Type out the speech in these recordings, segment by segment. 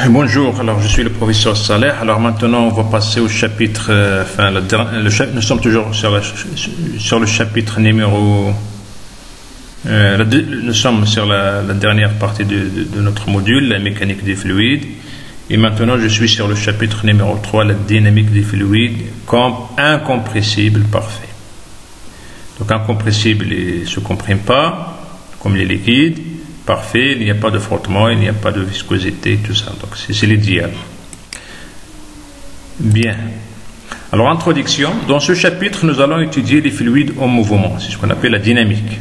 Bonjour, alors je suis le professeur Saleh. Alors maintenant on va passer au chapitre, nous sommes toujours sur le chapitre numéro, nous sommes sur la dernière partie de notre module, la mécanique des fluides. Et maintenant je suis sur le chapitre numéro 3, la dynamique des fluides, comme incompressible parfait. Donc incompressible, il ne se comprime pas, comme les liquides. Parfait, il n'y a pas de frottement, il n'y a pas de viscosité, tout ça. Donc c'est l'idéal. Bien. Alors introduction. Dans ce chapitre, nous allons étudier les fluides en mouvement. C'est ce qu'on appelle la dynamique.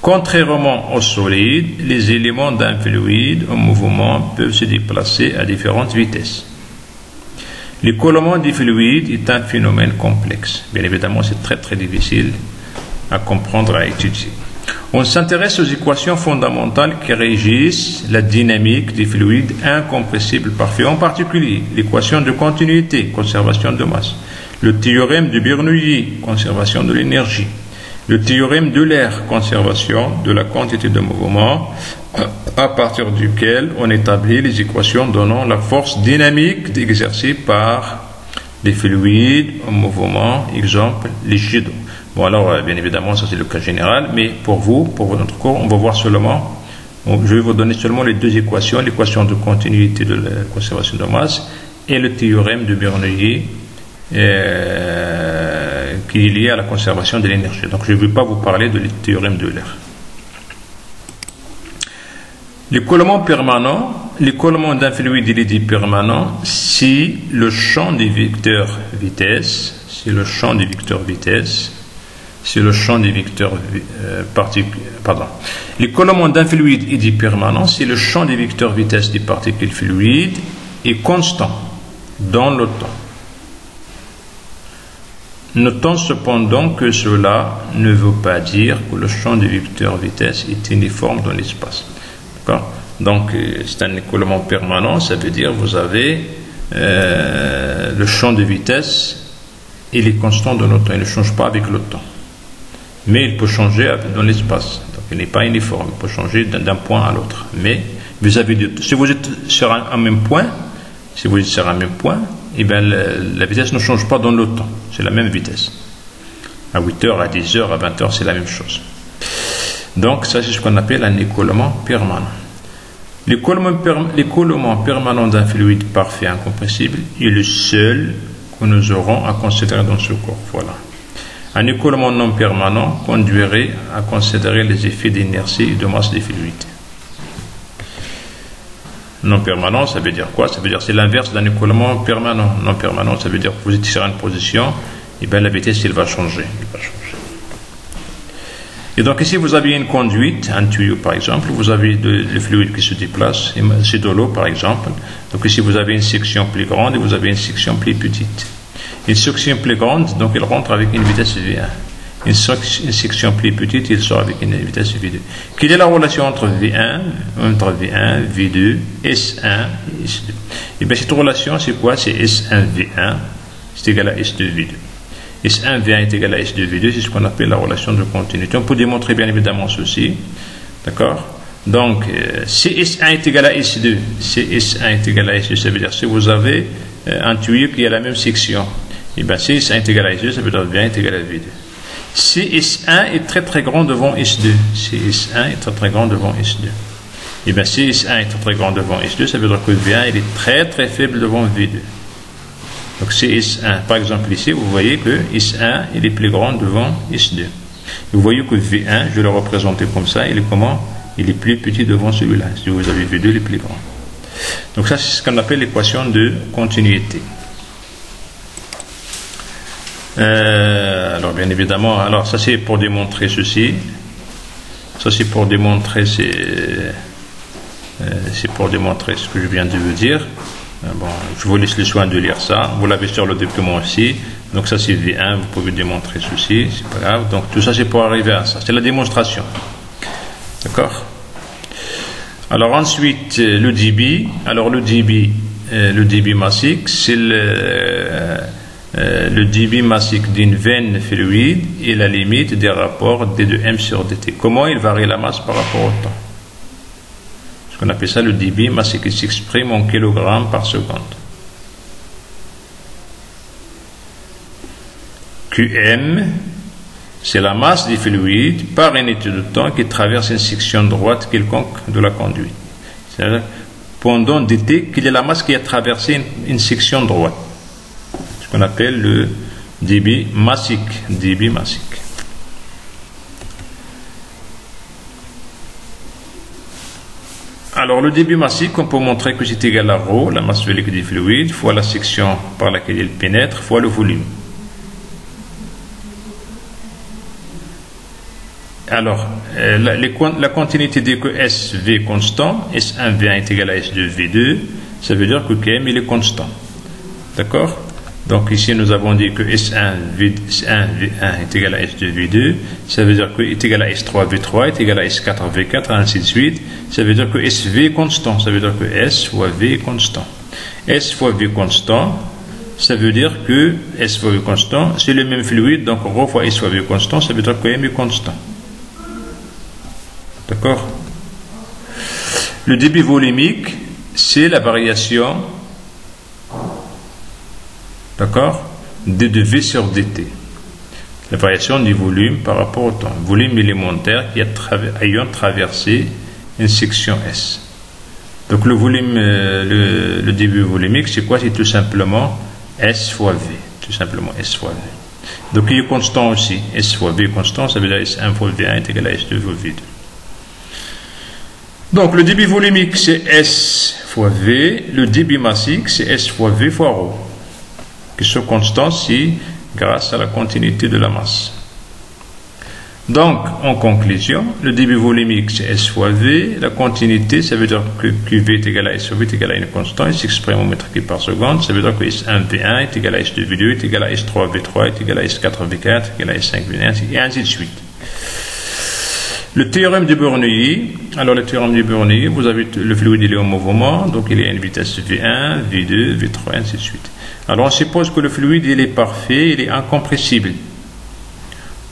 Contrairement aux solides, les éléments d'un fluide en mouvement peuvent se déplacer à différentes vitesses. L'écoulement des fluides est un phénomène complexe. Bien évidemment, c'est très difficile à comprendre, à étudier. On s'intéresse aux équations fondamentales qui régissent la dynamique des fluides incompressibles parfaits, en particulier l'équation de continuité, conservation de masse, le théorème de Bernoulli, conservation de l'énergie, le théorème de l'air, conservation de la quantité de mouvement, à partir duquel on établit les équations donnant la force dynamique exercée par les fluides en mouvement, exemple les jets d'eau. Bon alors, bien évidemment, ça c'est le cas général, mais pour notre cours, on va voir seulement, je vais vous donner seulement les deux équations, l'équation de continuité de la conservation de masse et le théorème de Bernoulli qui est lié à la conservation de l'énergie. Donc je ne vais pas vous parler de le théorème de l'air. L'écoulement permanent, l'écoulement d'un fluide il est dit permanent si le champ des vecteurs vitesse, l'écoulement d'un fluide est dit permanent si le champ des vecteurs vitesse des particules fluides est constant dans le temps. Notons cependant que cela ne veut pas dire que le champ des vecteurs vitesse est uniforme dans l'espace. D'accord ? Donc c'est un écoulement permanent, ça veut dire vous avez le champ de vitesse, il est constant dans le temps, il ne change pas avec le temps. Mais il peut changer dans l'espace. Donc il n'est pas uniforme, il peut changer d'un point à l'autre. Mais vis-à-vis de, si vous êtes sur un même point, eh bien la vitesse ne change pas dans le temps. C'est la même vitesse. À 8h, à 10h, à 20h, c'est la même chose. Donc ça c'est ce qu'on appelle un écoulement permanent. L'écoulement permanent d'un fluide parfait incompressible est le seul que nous aurons à considérer dans ce cours. Voilà. Un écoulement non permanent conduirait à considérer les effets d'inertie et de masse des fluides. Non permanent, ça veut dire quoi? Ça veut dire c'est l'inverse d'un écoulement permanent. Non permanent, ça veut dire que vous êtes sur une position, et bien la vitesse elle va changer. Et donc ici vous avez une conduite, un tuyau par exemple, vous avez le fluide qui se déplace, c'est de l'eau par exemple. Donc ici vous avez une section plus grande et vous avez une section plus petite. Une section plus grande, donc elle rentre avec une vitesse V1. Une section plus petite, il sort avec une vitesse V2. Quelle est la relation entre V1, V2, S1 et S2? Et bien cette relation c'est quoi? C'est S1 V1, c'est égal à S2 V2. S1 V1 est égal à S2 V2, c'est ce qu'on appelle la relation de continuité. On peut démontrer bien évidemment ceci. D'accord? Donc, si S1 est égal à S2, ça veut dire si vous avez un tuyau qui a la même section, et bien si S1 est égal à S2, ça veut dire V1 est égal à V2. Si S1 est très grand devant S2, et bien si S1 est très grand devant S2, ça veut dire que V1 il est très faible devant V2. Donc c'est S1. Par exemple ici, vous voyez que S1 il est plus grand devant S2. Vous voyez que V1, je le représente comme ça, il est comment? Il est plus petit devant celui-là. Si vous avez V2, il est plus grand. Donc ça, c'est ce qu'on appelle l'équation de continuité. Alors bien évidemment, alors ça c'est pour démontrer ceci. Ça c'est pour démontrer ce que je viens de vous dire. Bon, je vous laisse le soin de lire ça. Vous l'avez sur le document aussi. Donc ça c'est V1, vous pouvez démontrer ceci, c'est pas grave. Donc tout ça c'est pour arriver à ça. C'est la démonstration. D'accord? Alors ensuite le débit. Alors le débit massique, c'est le débit massique d'une veine fluide et la limite des rapports d de m sur dt. Comment il varie la masse par rapport au temps? qu'on appelle ça le débit massique, qui s'exprime en kilogrammes par seconde. Qm, c'est la masse du fluide par unité de temps qui traverse une section droite quelconque de la conduite. C'est-à-dire, pendant dt, quelle est la masse qui a traversé une section droite. Ce qu'on appelle le débit massique. Débit massique. Alors, le débit massique, on peut montrer que c'est égal à ρ, la masse volique du fluide, fois la section par laquelle il pénètre, fois le volume. Alors, la continuité dit que SV constant, S1V1 est égal à S2V2, ça veut dire que Km il est constant. D'accord? Donc ici nous avons dit que S1V1 est égal à S2V2, ça veut dire que est égal à S3V3 est égal à S4V4, ainsi de suite. Ça veut dire que SV est constant, ça veut dire que S fois V est constant. S fois V constant, ça veut dire que S fois V constant, c'est le même fluide, donc ρ fois S fois V constant, ça veut dire que M est constant. D'accord? Le débit volumique, c'est la variation, d'accord, de V sur dt. La variation du volume par rapport au temps. Volume élémentaire qui ayant traversé une section S. Donc le volume, le débit volumique, c'est quoi? C'est tout simplement S fois V. Tout simplement S fois V. Donc il est constant aussi. S fois V est constant, ça veut dire S1 fois V1 est égal à S2 fois V2. Donc le débit volumique c'est S fois V, le débit massique c'est S fois V fois ρ, qui sont constants si grâce à la continuité de la masse. Donc en conclusion, le débit volumique c'est S fois V, la continuité ça veut dire que QV est égal à S fois V est égal à une constante, il s'exprime en mètres cubes par seconde, ça veut dire que S1V1 est égal à S2V2 est égal à S3V3 est égal à S4V4 est égal à S5V1 et ainsi de suite. Le théorème de Bernoulli, alors le théorème de Bernoulli, vous avez le fluide il est en mouvement, donc il y a une vitesse V1, V2, V3, ainsi de suite. Alors on suppose que le fluide il est parfait, il est incompressible.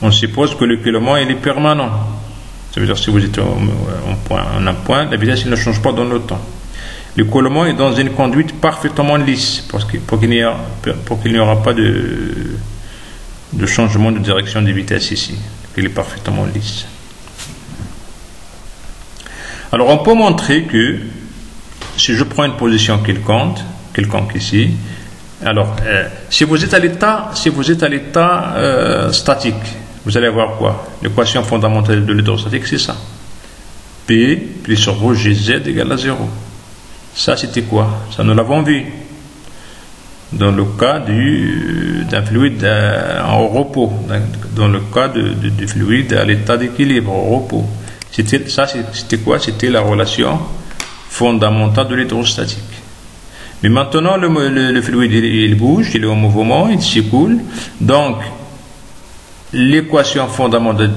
On suppose que le coulement il est permanent. Ça veut dire que si vous êtes en un point, la vitesse ne change pas dans le temps. Le coulement est dans une conduite parfaitement lisse, pour qu'il n'y aura pas de changement de direction de vitesse ici. Il est parfaitement lisse. Alors on peut montrer que si je prends une position quelconque ici, alors si vous êtes à l'état statique, vous allez avoir quoi? L'équation fondamentale de l'hydrostatique c'est ça. P plus ρ Gz égale à 0. Ça c'était quoi? Ça nous l'avons vu dans le cas d'un fluide en repos, dans le cas du fluide à l'état d'équilibre au repos. C'était quoi? C'était la relation fondamentale de l'hydrostatique. Mais maintenant, le fluide, il bouge, il est en mouvement, il s'écoule. Donc, l'équation fondamentale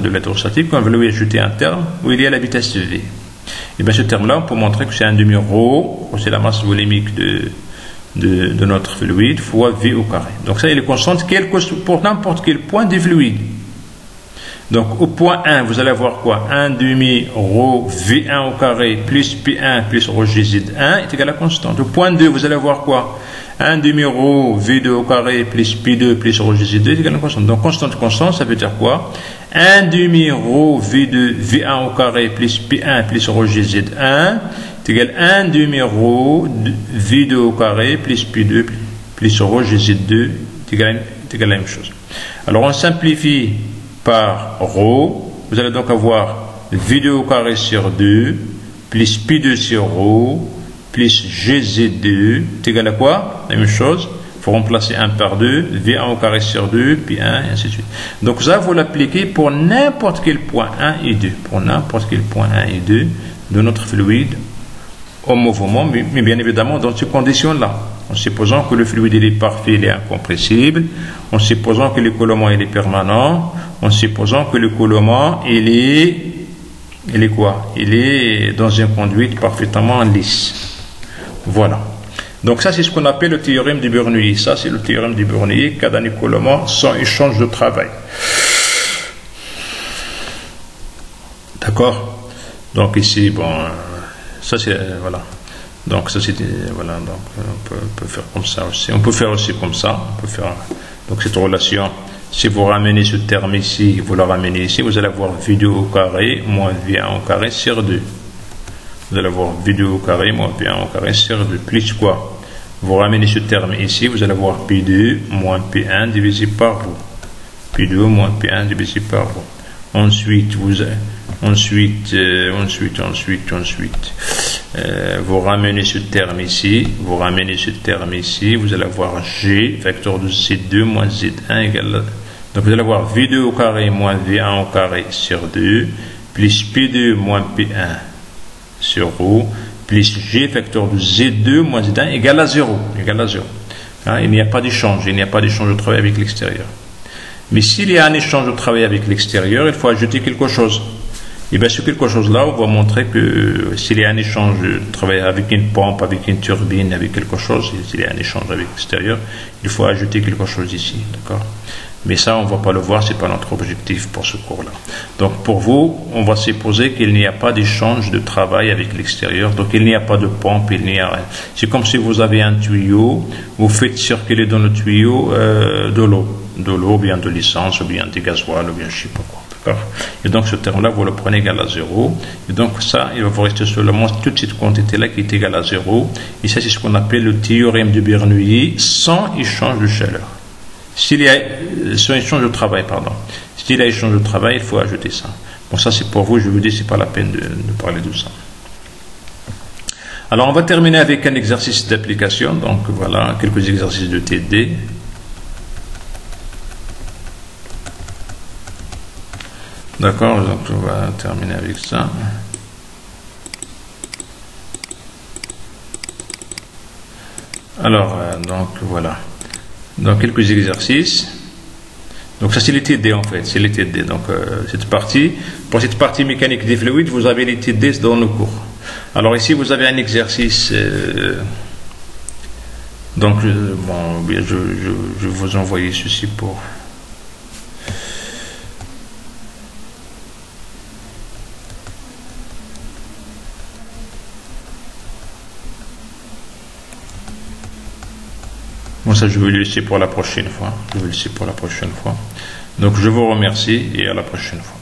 de l'hydrostatique, on va lui ajouter un terme où il y a la vitesse V. Et bien, ce terme-là, on peut montrer que c'est un demi-ρ, c'est la masse volumique de notre fluide, fois V au carré. Donc, ça, il est constante pour n'importe quel point du fluide. Donc, au point 1, vous allez avoir quoi? 1 demi ρ V1 au carré plus P1 plus ρ Gz1 est égal à constante. Au point 2, vous allez avoir quoi? 1 demi ρ V2 au carré plus P2 plus ρ Gz2 est égal à constante. Donc, constante, ça veut dire quoi? 1 demi ρ V2 V1 au carré plus P1 plus ρ Gz1 est égal à 1 demi ρ V2 au carré plus P2 plus ρ Gz2 est égal à la même chose. Alors, on simplifie par ρ, vous allez donc avoir V2 au carré sur 2 plus P2 sur ρ plus Gz2 est égal à quoi? La même chose, il faut remplacer 1 par 2, V1 au carré sur 2, puis 1, et ainsi de suite. Donc ça, vous l'appliquez pour n'importe quel point 1 et 2, pour n'importe quel point 1 et 2 de notre fluide au mouvement, mais bien évidemment dans ces conditions-là. En supposant que le fluide il est parfait, il est incompressible, en supposant que le coulement il est permanent, en supposant que le coulement il est quoi? Il est dans une conduite parfaitement lisse. Voilà. Donc ça c'est ce qu'on appelle le théorème de Bernoulli. Ça c'est le théorème de Bernoulli, cas d'un coulement sans échange de travail. D'accord? Donc ici, bon, ça c'est, voilà. Donc ça c'est, voilà, donc on peut faire comme ça aussi. On peut faire aussi comme ça. On peut faire, donc cette relation, si vous ramenez ce terme ici, vous le ramenez ici, vous allez avoir V2 au carré moins V1 au carré sur 2. Vous allez avoir V2 au carré moins V1 au carré sur 2. Plus quoi? Vous ramenez ce terme ici, vous allez avoir P2 moins P1 divisé par vous. P2 moins P1 divisé par vous. Ensuite, vous ramenez ce terme ici, vous allez avoir G, facteur de Z2 moins Z1 égale. Donc vous allez avoir V2 au carré moins V1 au carré sur 2, plus P2 moins P1 sur ρ, plus G, facteur de Z2 moins Z1 égale à 0. Hein, il n'y a pas d'échange, de travail avec l'extérieur. Mais s'il y a un échange de travail avec l'extérieur, il faut ajouter quelque chose. Et bien sur quelque chose-là, on va montrer que s'il y a un échange de travail avec une pompe, avec une turbine, avec quelque chose, s'il y a un échange avec l'extérieur, il faut ajouter quelque chose ici. D'accord? Mais ça, on ne va pas le voir, ce n'est pas notre objectif pour ce cours-là. Donc pour vous, on va supposer qu'il n'y a pas d'échange de travail avec l'extérieur, donc il n'y a pas de pompe, il n'y a rien. C'est comme si vous avez un tuyau, vous faites circuler dans le tuyau de l'eau, ou bien de l'essence, ou bien du gasoil, ou bien je ne sais pas quoi. D'accord? Et donc ce terme-là, vous le prenez égal à 0. Et donc ça, il va vous rester seulement toute cette quantité-là qui est égale à 0. Et ça, c'est ce qu'on appelle le théorème de Bernoulli sans échange de chaleur. S'il y a sans échange de travail, s'il y a échange de travail, il faut ajouter ça. Bon, ça c'est pour vous, je vous dis, c'est pas la peine de parler de ça. Alors on va terminer avec un exercice d'application. Donc voilà, quelques exercices de TD. D'accord, donc on va terminer avec ça. Alors, donc voilà. Donc quelques exercices. Donc ça c'est les TD en fait, c'est les TD. Donc pour cette partie mécanique des fluides, vous avez les TD dans le cours. Alors ici vous avez un exercice. Donc bon, je vais vous envoyer ceci pour. Bon, ça, je vais le laisser pour la prochaine fois. Donc, je vous remercie et à la prochaine fois.